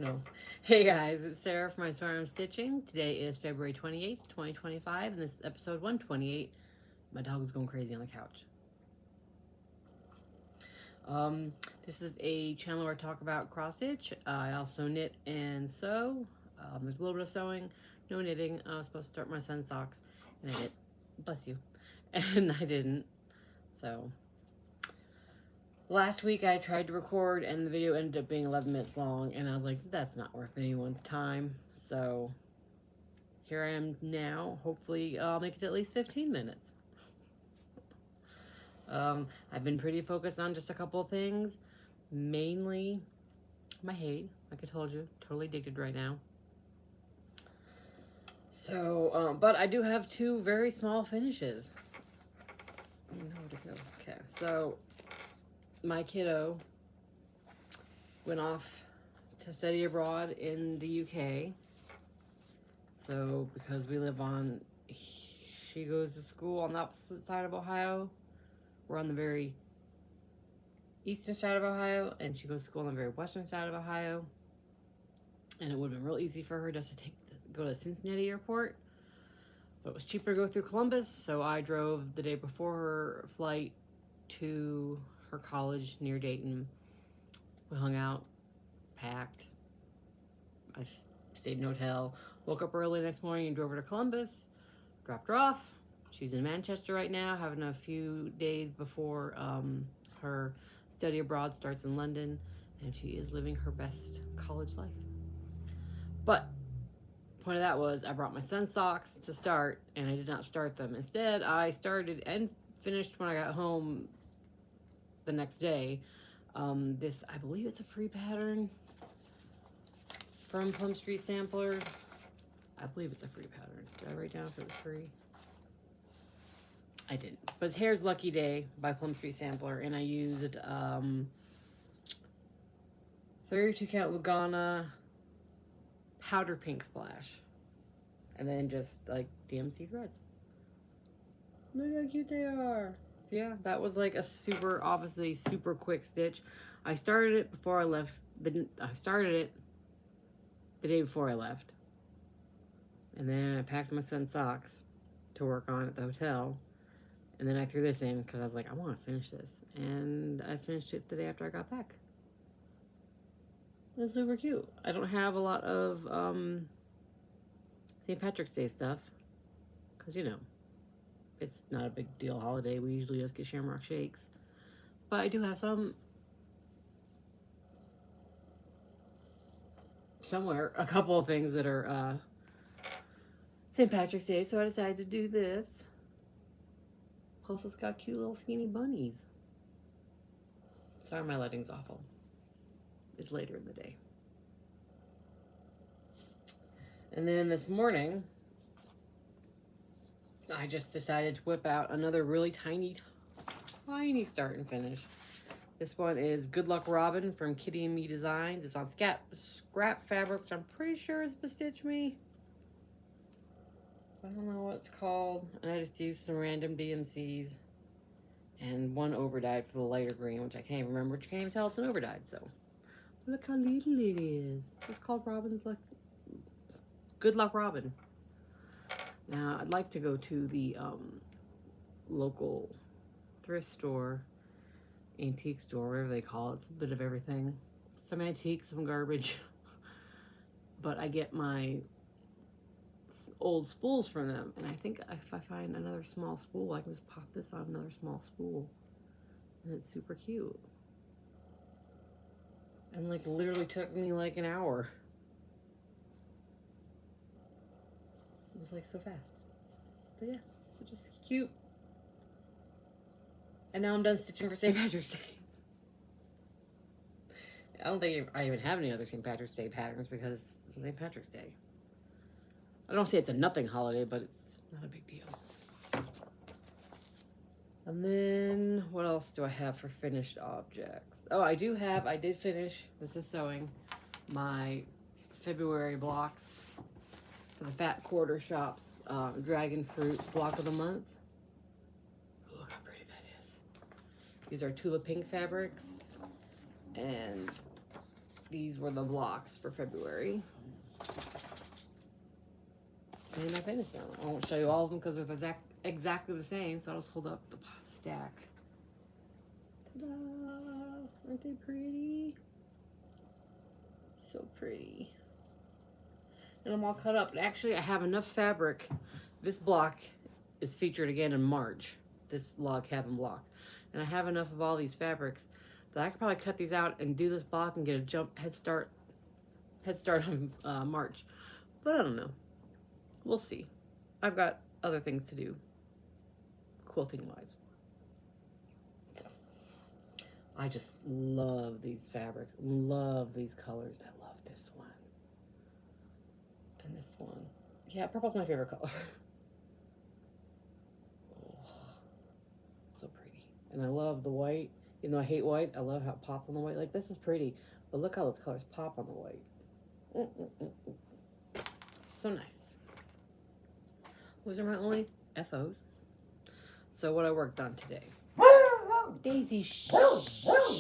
No. Hey guys, it's Sarah from isweariamstitching. Today is February 28th, 2025, and this is episode 128. My dog is going crazy on the couch. This is a channel where I talk about cross stitch. I also knit and sew. There's a little bit of sewing, no knitting. I was supposed to start my son's socks, and I did. Bless you. And I didn't. So last week I tried to record and the video ended up being 11 minutes long, and I was like, that's not worth anyone's time. So here I am now. Hopefully I'll make it at least 15 minutes. I've been pretty focused on just a couple of things, mainly my HAED, like I told you, totally addicted right now. So, but I do have two very small finishes. I don't know where to go. Okay, so my kiddo went off to study abroad in the UK. So because we live on, she goes to school on the opposite side of Ohio. We're on the very eastern side of Ohio, and she goes to school on the very western side of Ohio. And it would have been real easy for her just to go to the Cincinnati airport. But it was cheaper to go through Columbus, so I drove the day before her flight to her college near Dayton. We hung out, packed. I stayed in a hotel, woke up early the next morning and drove her to Columbus, dropped her off. She's in Manchester right now, having a few days before her study abroad starts in London, and she is living her best college life. But the point of that was I brought my son's socks to start, and I did not start them. Instead, I started and finished when I got home the next day. This, I believe it's a free pattern from Plum Street Sampler. I believe it's a free pattern. Did I write down if it was free? I didn't. But it's Hare's Lucky Day by Plum Street Sampler, and I used 32 count Lugana powder pink splash, and then just like DMC threads. Look how cute they are. Yeah, that was like a super, obviously super quick stitch. I started it before I left. I started it the day before I left, and then I packed my son's socks to work on at the hotel. And then I threw this in because I was like, I want to finish this. And I finished it the day after I got back. It's super cute. I don't have a lot of St. Patrick's Day stuff. Because, you know, it's not a big deal holiday. We usually just get shamrock shakes. But I do have some somewhere, a couple of things that are St. Patrick's Day. So I decided to do this. Plus, it's got cute little skinny bunnies. Sorry, my lighting's awful. It's later in the day. And then this morning, I just decided to whip out another really tiny start and finish. This one is Good Luck Robin from Kitty and Me Designs. It's on scrap fabric, which I'm pretty sure is Bestitch Me. I don't know what it's called. And I just used some random DMCs and one overdyed for the lighter green, which I can't even remember, which you can't even tell it's an overdyed. So look how little it is. It's called Robin's Luck. Good Luck Robin. Now I'd like to go to the local thrift store, antique store, whatever they call it. It's a bit of everything. Some antiques, some garbage. But I get my old spools from them, and I think if I find another small spool, I can just pop this on another small spool, and it's super cute. And like literally took me like an hour. It was like so fast. But yeah, so just cute. And now I'm done stitching for St. Patrick's Day. I don't think I even have any other St. Patrick's Day patterns because it's St. Patrick's Day. I don't say it's a nothing holiday, but it's not a big deal. And then, what else do I have for finished objects? Oh, I did finish, this is sewing, my February blocks for the Fat Quarter Shop's Dragonfruit block of the month. Look how pretty that is. These are Tula Pink fabrics, and these were the blocks for February. And I finished them. I won't show you all of them because they're exactly the same, so I'll just hold up the stack. Ta-da! Aren't they pretty? So pretty. And I'm all cut up. And actually, I have enough fabric. This block is featured again in March. This log cabin block. And I have enough of all these fabrics that I could probably cut these out and do this block and get a head start on March. But I don't know. We'll see. I've got other things to do, quilting wise. So I just love these fabrics. Love these colors. I love this one. And this one. Yeah, purple's my favorite color. Oh, so pretty. And I love the white. Even though I hate white, I love how it pops on the white. Like, this is pretty. But look how those colors pop on the white. So nice. Those are my only FOs. So what I worked on today. Daisy, shh.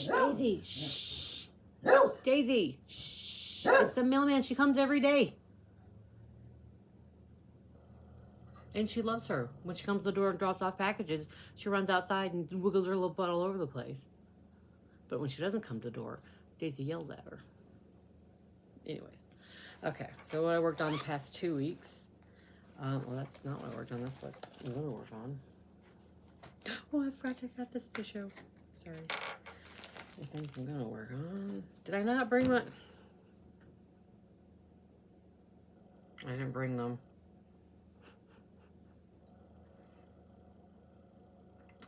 Daisy, shh. Daisy, shh. It's the mailman. She comes every day. And she loves her. When she comes to the door and drops off packages, she runs outside and wiggles her little butt all over the place. But when she doesn't come to the door, Daisy yells at her. Anyways. Okay, so what I worked on the past 2 weeks. Well, that's not what I worked on. That's what I'm going to work on. Oh, I forgot I got this to show. Sorry. The things I'm going to work on. Did I not bring my... I didn't bring them.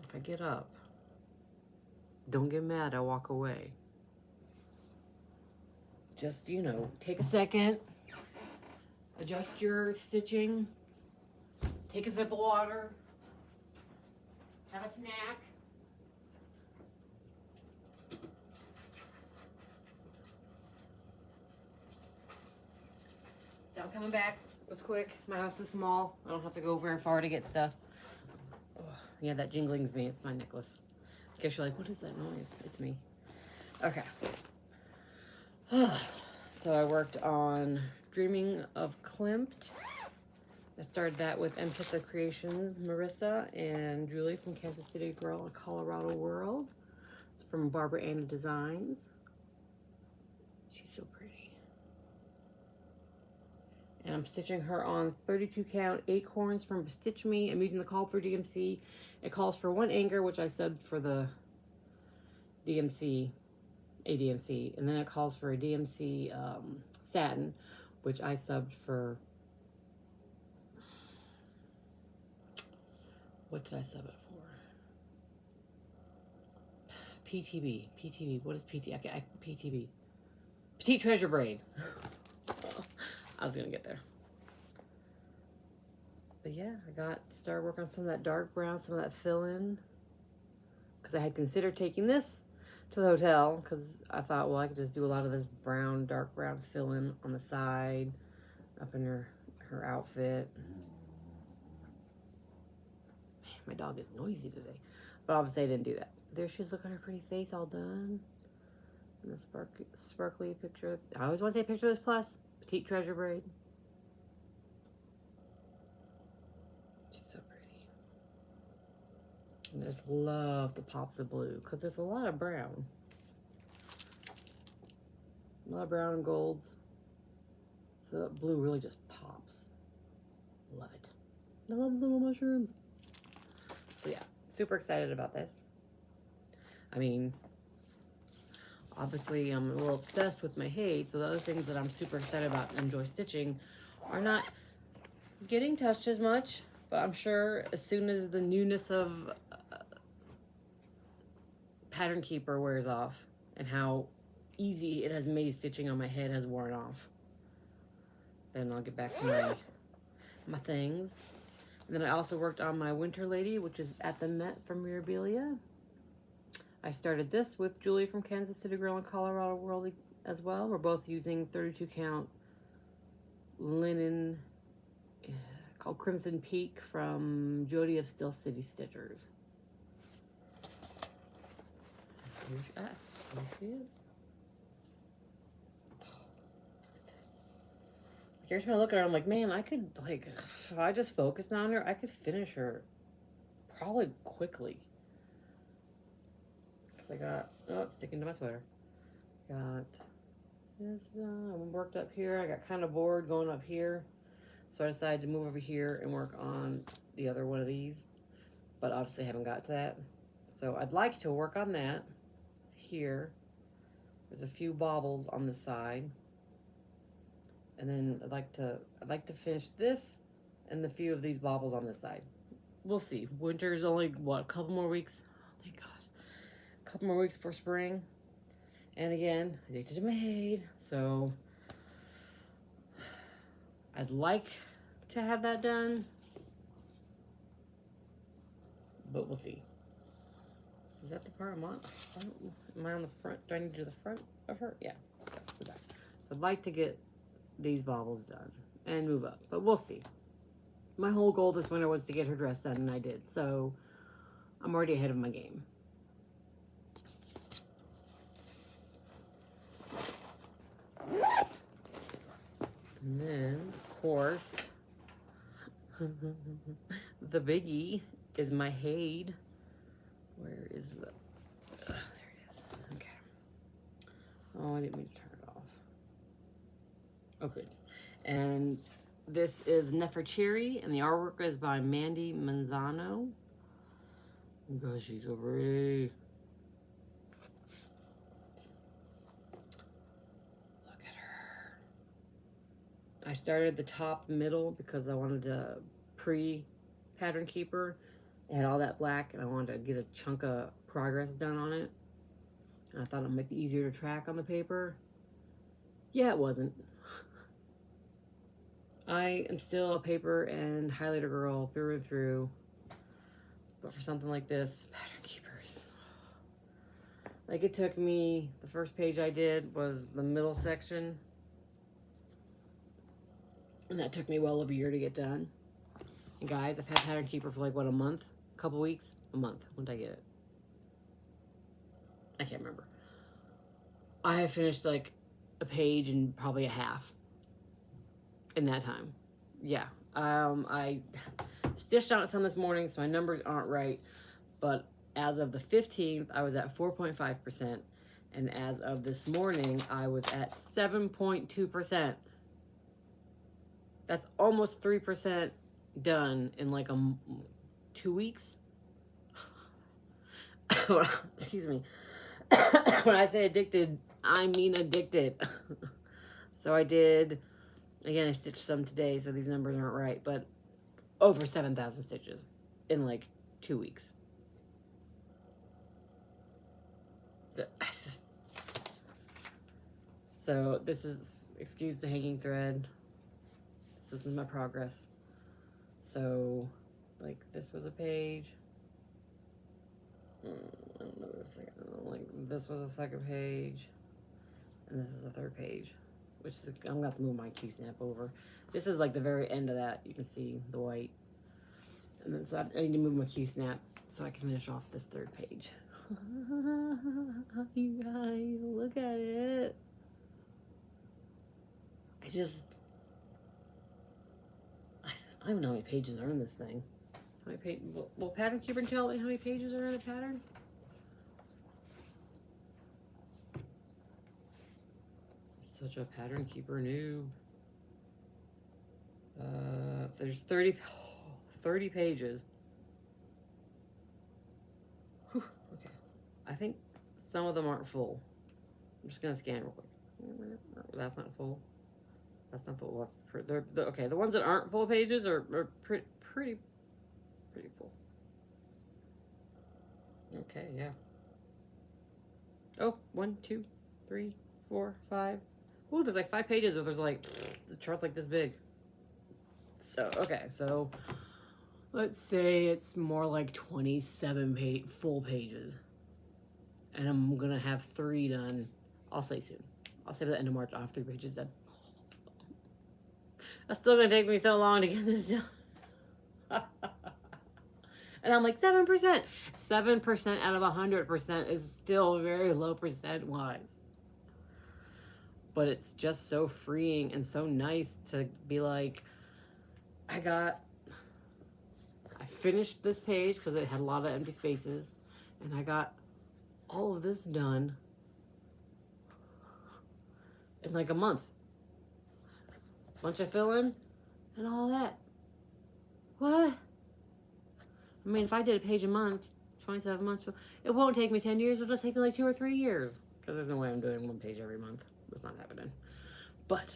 If I get up, don't get mad, I walk away. Just, you know, take a second. Adjust your stitching. Take a sip of water. Have a snack. So I'm coming back. It was quick. My house is small. I don't have to go very far to get stuff. Oh, yeah, that jingling's me. It's my necklace. In case you're like, what is that noise? It's me. Okay. So I worked on Dreaming of Klimt. I started that with Empatha Creations, Marissa and Julie from Kansas City Girl in Colorado World. It's from Barbara Anna Designs. She's so pretty. And I'm stitching her on 32 count acorns from Stitch Me. I'm using the call for DMC. It calls for 1 anchor, which I subbed for the DMC, ADMC. And then it calls for a DMC satin, which I subbed for, what did I sub it for? PTB, what is PT? Okay, PTB. Petite Treasure Braid. I was gonna get there. But yeah, I started working on some of that dark brown, some of that fill-in. Because I had considered taking this to the hotel, because I thought, well, I could just do a lot of this brown, dark brown fill-in on the side, up in her outfit. Man, my dog is noisy today. But obviously I didn't do that. There she's looking at her pretty face all done. And the sparkly picture. I always want to say picture this plus. Petite Treasure Braid. She's so pretty. And I just love the pops of blue, because there's a lot of brown. A lot of brown and golds. So that blue really just pops. Love it. I love the little mushrooms. So yeah, super excited about this. I mean, obviously I'm a little obsessed with my HAED, so the other things that I'm super excited about and enjoy stitching are not getting touched as much, but I'm sure as soon as the newness of Pattern Keeper wears off and how easy it has made stitching on my head has worn off, then I'll get back to my things. And then I also worked on my Winter Lady, which is at the Met from Mirabilia. I started this with Julie from Kansas City Girl in Colorado World as well. We're both using 32 count linen called Crimson Peak from Jody of Still City Stitchers. Here she is. every time I look at her, I'm like, man, I could, like, if I just focused on her, I could finish her probably quickly. I got, oh, it's sticking to my sweater. Got this worked up here. I got kind of bored going up here. So I decided to move over here and work on the other one of these. But obviously I haven't got to that. So I'd like to work on that here. There's a few baubles on the side. And then I'd like to finish this and the few of these baubles on this side. We'll see. Winter is only, what, a couple more weeks? Oh, thank God. A couple more weeks for spring. And again, addicted to HAED. So I'd like to have that done. But we'll see. Is that the part I'm on? Am I on the front? Do I need to do the front of her? Yeah. That's the back. I'd like to get these baubles done and move up, but we'll see. My whole goal this winter was to get her dress done, and I did. So I'm already ahead of my game. And then, of course, the biggie is my HAED. Where is the... there it is. Okay. Oh, I didn't mean to turn it off. Oh, good. And this is Nefertiri, and the artwork is by Mandy Manzano. Gosh, she's so pretty. Look at her. I started the top middle because I wanted to pre-pattern keeper. It had all that black, and I wanted to get a chunk of progress done on it. And I thought it might be easier to track on the paper. Yeah, it wasn't. I am still a paper and highlighter girl through and through. But for something like this, pattern keepers. Like, it took me, the first page I did was the middle section. And that took me well over a year to get done. And guys, I've had pattern keeper for like, what, a month? A couple weeks? A month. When did I get it? I can't remember. I have finished like a page and probably a half in that time. Yeah. I stitched on it some this morning, so my numbers aren't right. But as of the 15th, I was at 4.5%. And as of this morning, I was at 7.2%. That's almost 3% done in like 2 weeks. Excuse me. When I say addicted, I mean addicted. So I did, again, I stitched some today, so these numbers aren't right, but over 7,000 stitches in like 2 weeks. So this is, excuse the hanging thread. This is my progress. So, like, this was a page. I don't know, like, this was a second page. And this is a third page. Which is, I'm gonna have to move my Q-snap over. This is like the very end of that. You can see the white. And then so I need to move my Q-snap so I can finish off this third page. You guys, look at it. I don't know how many pages are in this thing. How many pages? Will Pattern Keeper tell me how many pages are in a pattern? Such a Pattern Keeper noob. There's 30 pages. Whew, okay. I think some of them aren't full. I'm just gonna scan real quick. That's not full. That's not full. Okay, the ones that aren't full pages are pretty full. Okay, yeah. Oh, 1, 2, 3, 4, 5. Oh, there's like 5 pages where there's like, the chart's like this big. So, okay, so let's say it's more like 27 full pages. And I'm gonna have 3 done, I'll say soon. I'll say by the end of March, I'll have 3 pages done. That's still gonna take me so long to get this done. And I'm like, 7%. 7% out of 100% is still very low percent-wise. but it's just so freeing and so nice to be like, I finished this page because it had a lot of empty spaces, and I got all of this done in like a month. Bunch of fill-in and all that. What? I mean, if I did a page a month, 27 months, it won't take me 10 years. It'll just take me like 2 or 3 years. Because there's no way I'm doing 1 page every month. That's not happening. But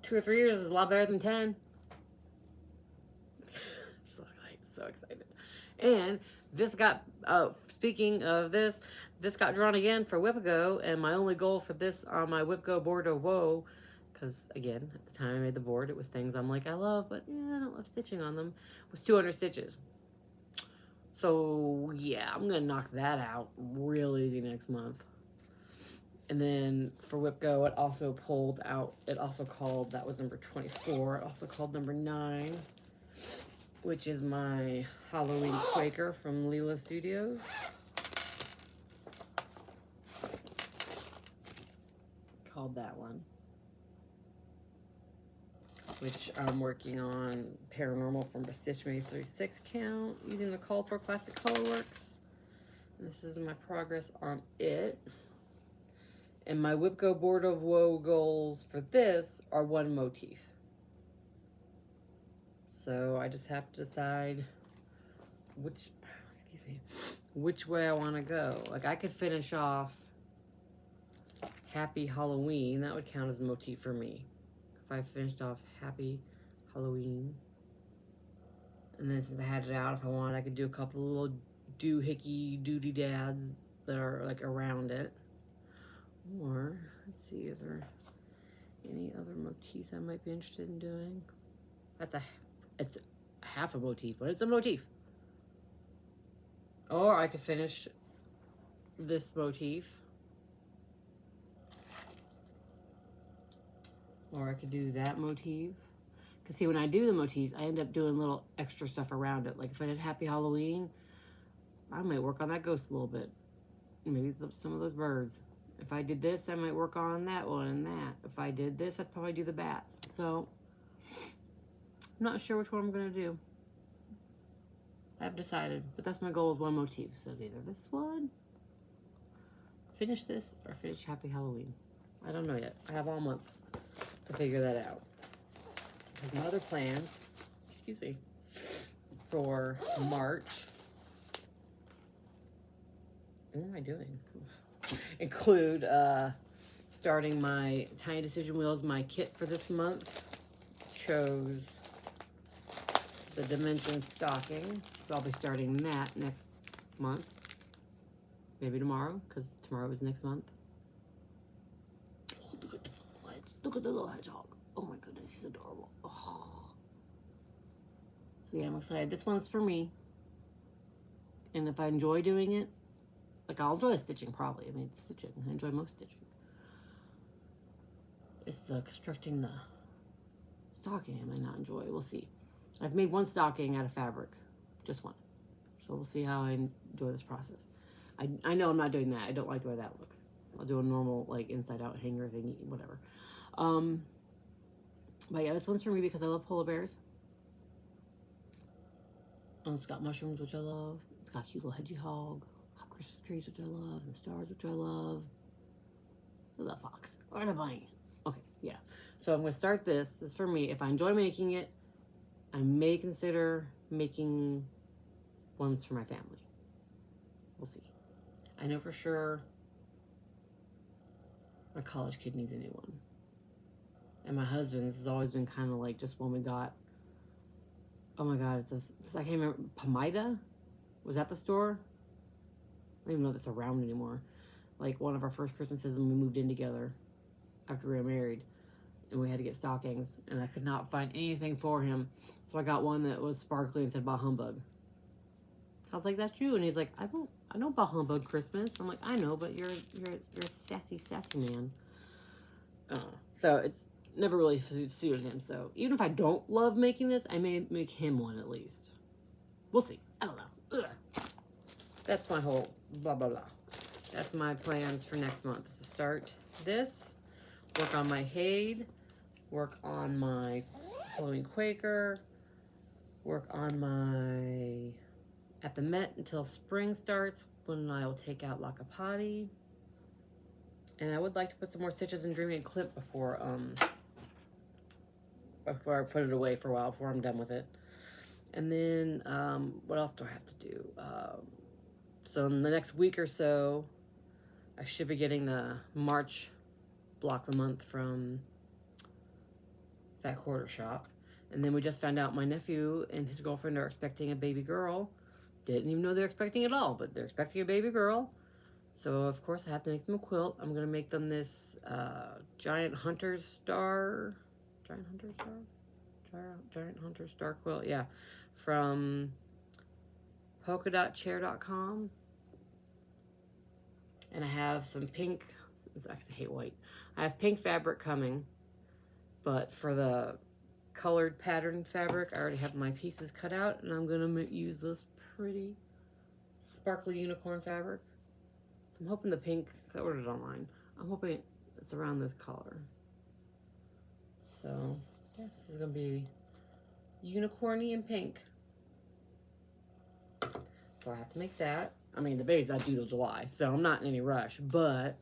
2 or 3 years is a lot better than 10. So excited. And this got, speaking of this got drawn again for WhipGo, and my only goal for this on my WhipGo board of woe, because again, at the time I made the board, it was things I'm like, I love, but yeah, I don't love stitching on them, was 200 stitches. So yeah, I'm gonna knock that out real easy next month. And then for WhipGo, it also pulled out, it also called, that was number 24, it also called number 9, which is my Halloween Quaker from Leela Studios. Called that one. Which I'm working on Paranormal from Stitch May 36 count using the Call for Classic Colorworks. This is my progress on it. And my WhipGo Board of Woe goals for this are 1 motif. So I just have to decide which way I want to go. Like I could finish off Happy Halloween. That would count as a motif for me. If I finished off Happy Halloween. And then since I had it out, if I wanted, I could do a couple of little doohickey doody dads that are like around it. Or, let's see if there are any other motifs I might be interested in doing. It's half a motif, but it's a motif. Or I could finish this motif. Or I could do that motif. Because see, when I do the motifs, I end up doing little extra stuff around it. Like if I did Happy Halloween, I might work on that ghost a little bit. Maybe some of those birds. If I did this, I might work on that one and that. If I did this, I'd probably do the bats. So, I'm not sure which one I'm going to do. I've decided, but that's my goal is 1 motif. So it's either this one, finish this, or finish Happy Halloween. I don't know yet. I have all month to figure that out. Because my other plans, excuse me, for March, what am I doing? Include starting my Tiny Decision Wheels, my kit for this month. Chose the Dimension stocking, so I'll be starting that next month. Maybe tomorrow, because tomorrow is next month. Oh, look at the little hedgehog. Oh my goodness, he's adorable. Oh. So yeah, I'm excited. This one's for me. And if I enjoy doing it, like I'll enjoy stitching probably. I mean, it's stitching. I enjoy most stitching. It's constructing the stocking I might not enjoy. We'll see. I've made 1 stocking out of fabric. Just 1. So we'll see how I enjoy this process. I know I'm not doing that. I don't like the way that looks. I'll do a normal like inside out hanger thingy, whatever. But yeah, this one's for me because I love polar bears. And it's got mushrooms, which I love. It's got a cute little hedgehog. Christmas trees, which I love, and stars, which I love. Look at that fox. Or a bunny. Okay, yeah. So I'm going to start this. This is for me. If I enjoy making it, I may consider making ones for my family. We'll see. I know for sure my college kid needs a new one. And my husband's has always been kind of like just one we got. Oh my God, it's this, I can't remember. Pomida? Was that the store? I don't even know if it's around anymore. Like one of our first Christmases when we moved in together after we were married, and we had to get stockings, and I could not find anything for him, so I got one that was sparkly and said "Bah Humbug." I was like, "That's you," and he's like, "I don't bah humbug Christmas." I'm like, "I know, but you're a sassy man." So it's never really suited him. So even if I don't love making this, I may make him one at least. We'll see. I don't know. Ugh. That's my whole blah blah blah. that's my plans for next month. Is to start this, work on my HAED, work on my following Quaker, work on my at the Met until spring starts, when I will take out Lakapati. And I would like to put some more stitches in Dreamy and Klimt before I put it away for a while, before I'm done with it. And then what else do I have to do? So in the next week or so, I should be getting the March block of the month from Fat Quarter Shop. And then we just found out my nephew and his girlfriend are expecting a baby girl. Didn't even know they're expecting it all, but they're expecting a baby girl. So of course I have to make them a quilt. I'm gonna make them this giant hunter star quilt, yeah, from polkadotchair.com. And I have some pink, I hate white. I have pink fabric coming, but for the colored pattern fabric, I already have my pieces cut out, and I'm gonna use this pretty sparkly unicorn fabric. So I'm hoping the pink, I ordered it online, I'm hoping it's around this color. So yeah, this is gonna be unicorny and pink. So I have to make that. I mean, the baby's not due till July, so I'm not in any rush, but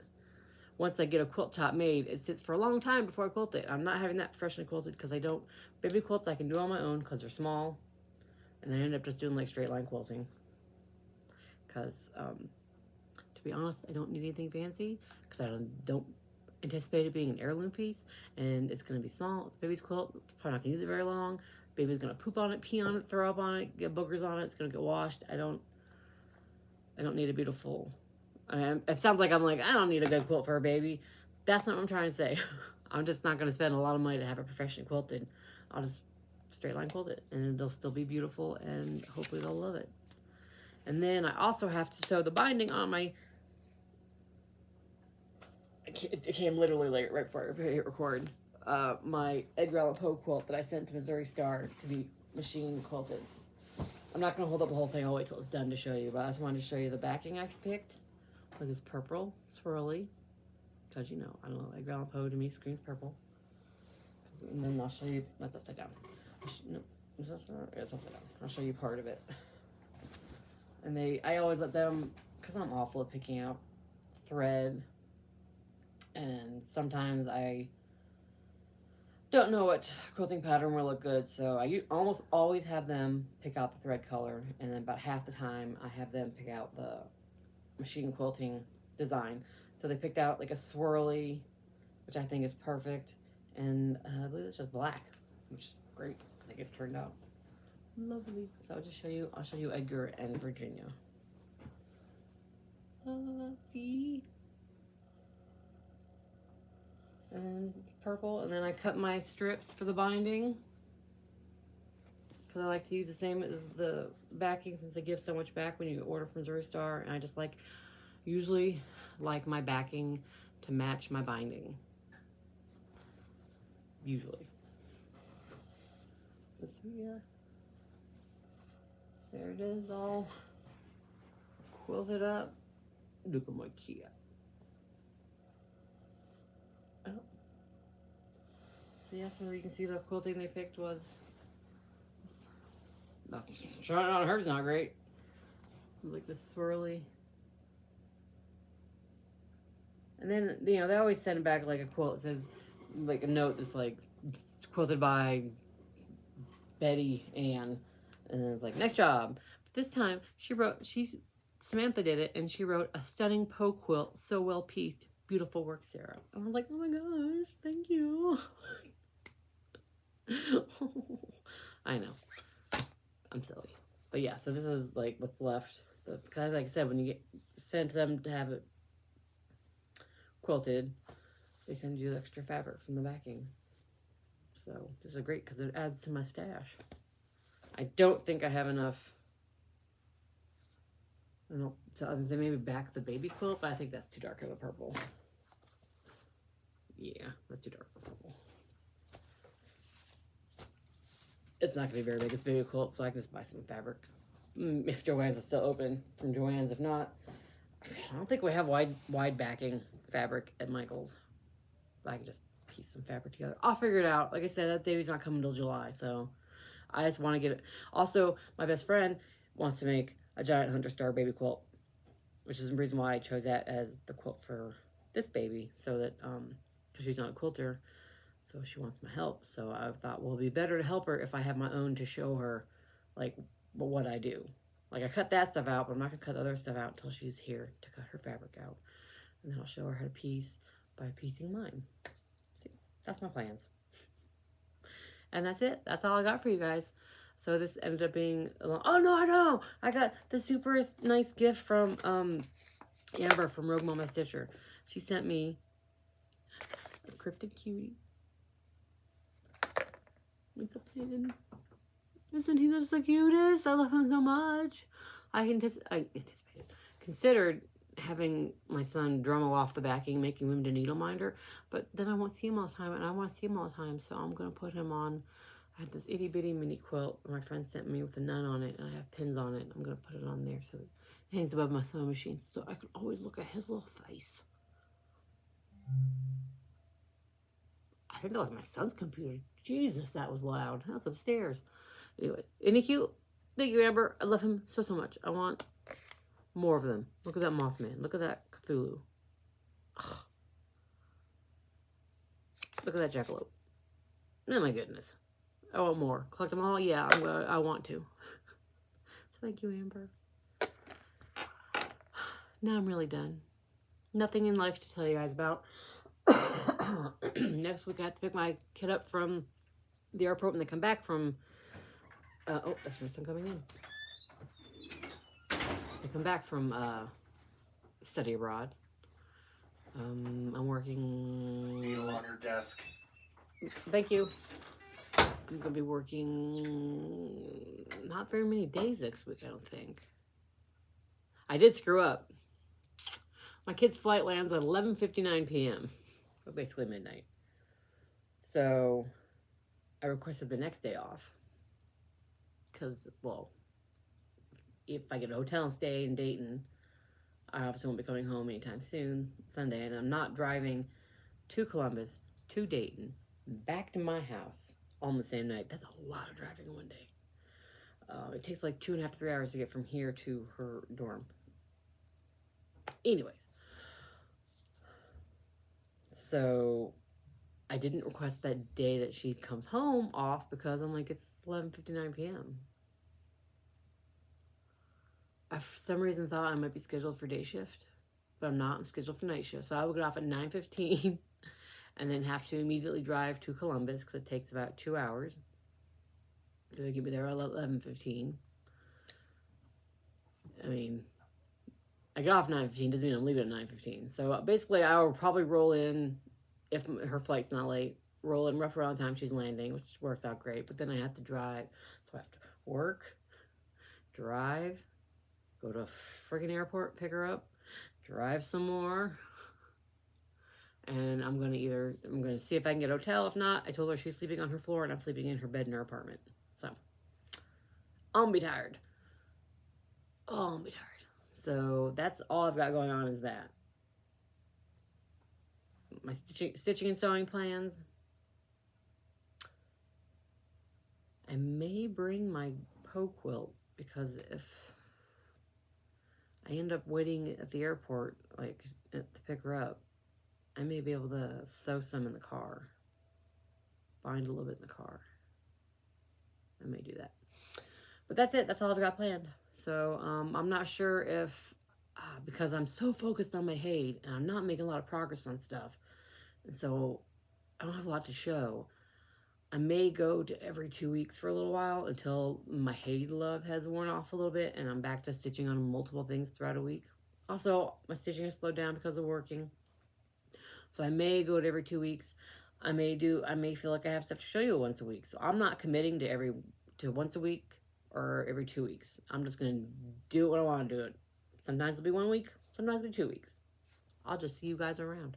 once I get a quilt top made, it sits for a long time before I quilt it. I'm not having that professionally quilted because I don't, baby quilts I can do on my own because they're small, and I end up just doing like straight line quilting. Because, to be honest, I don't need anything fancy because I don't anticipate it being an heirloom piece, and it's going to be small. It's baby's quilt, probably not going to use it very long. Baby's going to poop on it, pee on it, throw up on it, get boogers on it, it's going to get washed. I don't need a beautiful, I mean, it sounds like I'm like, I don't need a good quilt for a baby. That's not what I'm trying to say. I'm just not going to spend a lot of money to have it professionally quilted. I'll just straight line quilt it, and it'll still be beautiful, and hopefully they'll love it. And then I also have to sew the binding on my, it came literally late, right before I hit record, my Edgar Allan Poe quilt that I sent to Missouri Star to be machine quilted. I'm not going to hold up the whole thing. I'll wait till it's done to show you. But I just wanted to show you the backing I picked with this purple swirly. Because, you know, I don't know, Edgar Allan Poe to me screams purple. And then I'll show you, that's upside down. No, is that, yeah, it's upside down. I'll show you part of it. And I always let them, because I'm awful at picking out thread. And sometimes I don't know what quilting pattern will look good, so I almost always have them pick out the thread color, and then about half the time I have them pick out the machine quilting design. So they picked out like a swirly, which I think is perfect, and I believe it's just black, which is great. I think it turned out lovely. So I'll show you Edgar and Virginia. See? And purple, and then I cut my strips for the binding because I like to use the same as the backing since they give so much back when you order from Missouri Star, and I just usually like my backing to match my binding. Usually. Let's see here. There it is, all quilted up. Look at my Kia. Oh. So yeah, so you can see the quilting they picked was nothing. Trying on hers not great. Like this swirly. And then, you know, they always send back like a quilt. It says like a note that's like quilted by Betty Ann. And then it's like, nice job. But this time Samantha did it, and she wrote, a stunning Poe quilt, so well pieced. Beautiful work, Sarah. And I was like, oh my gosh, thank you. I know. I'm silly. But yeah, so this is like what's left. Because like I said, when you get sent to them to have it quilted, they send you the extra fabric from the backing. So this is great because it adds to my stash. I don't think I have enough. I don't know. So I was gonna say maybe back the baby quilt, but I think that's too dark of a purple. Yeah, that's too dark of a purple. It's not gonna be very big. It's a baby quilt, so I can just buy some fabric. If Joann's is still open from Joann's. If not, I don't think we have wide backing fabric at Michael's. I can just piece some fabric together. I'll figure it out. Like I said, that baby's not coming till July, so I just want to get it. Also, my best friend wants to make a giant Hunter Star baby quilt, which is the reason why I chose that as the quilt for this baby, so that, because she's not a quilter, so she wants my help. So I thought, well, it'd be better to help her if I have my own to show her, like, what I do. Like, I cut that stuff out, but I'm not going to cut the other stuff out until she's here to cut her fabric out. And then I'll show her how to piece by piecing mine. See, that's my plans. And that's it. That's all I got for you guys. So this ended up being a long... Oh, no, I know! I got the super nice gift from Amber from Rogue Mama Stitcher. She sent me a cryptid cutie. It's a pin. Isn't he just the cutest? I love him so much. I considered having my son Dremel off the backing, making him to needle minder, but then I won't see him all the time, and I want to see him all the time, so I'm going to put him on. I had this itty bitty mini quilt my friend sent me with a nun on it, and I have pins on it. I'm going to put it on there so it hangs above my sewing machine, so I can always look at his little face. I think that was my son's computer. Jesus, that was loud. That was upstairs. Anyways, isn't he cute? Thank you, Amber. I love him so, so much. I want more of them. Look at that Mothman. Look at that Cthulhu. Ugh. Look at that Jackalope. Oh my goodness. I want more. Collect them all? Yeah, I want to. Thank you, Amber. Now I'm really done. Nothing in life to tell you guys about. Next week I have to pick my kid up from the airport when they come back from... oh, that's my son coming in. They come back from study abroad. I'm working... Needle on her desk. Thank you. I'm going to be working not very many days next week, I don't think. I did screw up. My kid's flight lands at 11:59 p.m. So basically midnight. So I requested the next day off. Because, well, if I get a hotel and stay in Dayton, I obviously won't be coming home anytime soon, Sunday. And I'm not driving to Columbus, to Dayton, back to my house on the same night. That's a lot of driving in one day. It takes like 2.5 to 3 hours to get from here to her dorm. Anyways. So I didn't request that day that she comes home off because I'm like, it's 11:59 p.m. I, for some reason, thought I might be scheduled for day shift, but I'm not. I'm scheduled for night shift. So I will get off at 9:15 and then have to immediately drive to Columbus because it takes about 2 hours. So they get me there at 11:15. I mean, I get off 9:15, doesn't mean I'm leaving at 9:15. So basically, I will probably roll in, if her flight's not late, roll in rough around the time she's landing, which works out great. But then I have to drive. So I have to work, drive, go to a friggin' airport, pick her up, drive some more. And I'm going to see if I can get a hotel. If not, I told her she's sleeping on her floor and I'm sleeping in her bed in her apartment. So, I'm be tired. Oh, I'm be tired. So that's all I've got going on is that. My stitching and sewing plans. I may bring my Poe quilt because if I end up waiting at the airport, like to pick her up, I may be able to sew some in the car. Bind a little bit in the car. I may do that. But that's it. That's all I've got planned. So I'm not sure if, because I'm so focused on my HAED and I'm not making a lot of progress on stuff, and so I don't have a lot to show. I may go to every 2 weeks for a little while until my HAED love has worn off a little bit and I'm back to stitching on multiple things throughout a week. Also, my stitching has slowed down because of working. So I may go to every 2 weeks. I may feel like I have stuff to show you once a week. So I'm not committing to once a week or every 2 weeks. I'm just going to do it when I want to do it. Sometimes it'll be 1 week. Sometimes it'll be 2 weeks. I'll just see you guys around.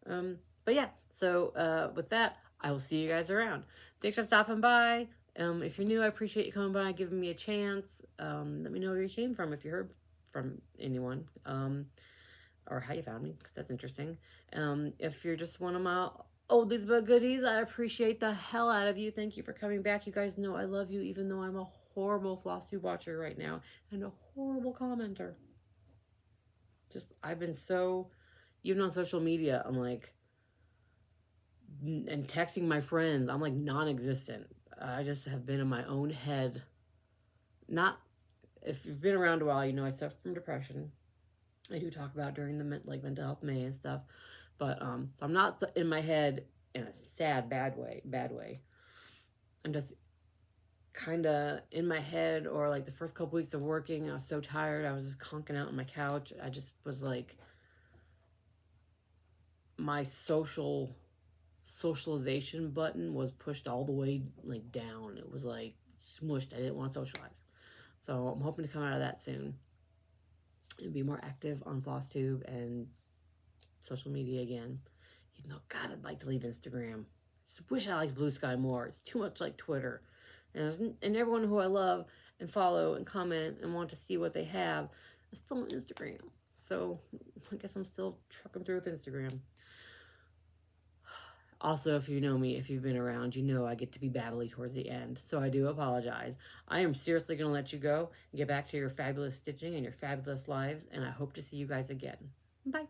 But yeah, so with that, I will see you guys around. Thanks for stopping by. If you're new, I appreciate you coming by and giving me a chance. Let me know where you came from. If you heard from anyone, or how you found me, because that's interesting. If you're just one of my oldies but goodies, I appreciate the hell out of you. Thank you for coming back. You guys know I love you, even though I'm a horrible Flosstube watcher right now and a horrible commenter. Just, I've been so, even on social media, I'm like, and texting my friends, I'm like non-existent. I just have been in my own head. Not, if you've been around a while, you know I suffer from depression. I do talk about during the mental health May and stuff, but so I'm not in my head in a sad bad way. I'm just kind of in my head, or like the first couple weeks of working, I was so tired. I was just conking out on my couch. I just was like, my socialization button was pushed all the way like down. It was like smushed. I didn't want to socialize. So I'm hoping to come out of that soon and be more active on Flosstube and social media again. Even though, God, I'd like to leave Instagram. Just wish I liked Bluesky more. It's too much like Twitter. And everyone who I love and follow and comment and want to see what they have is still on Instagram. So I guess I'm still trucking through with Instagram. Also, if you know me, if you've been around, you know I get to be babbly towards the end. So I do apologize. I am seriously going to let you go and get back to your fabulous stitching and your fabulous lives. And I hope to see you guys again. Bye.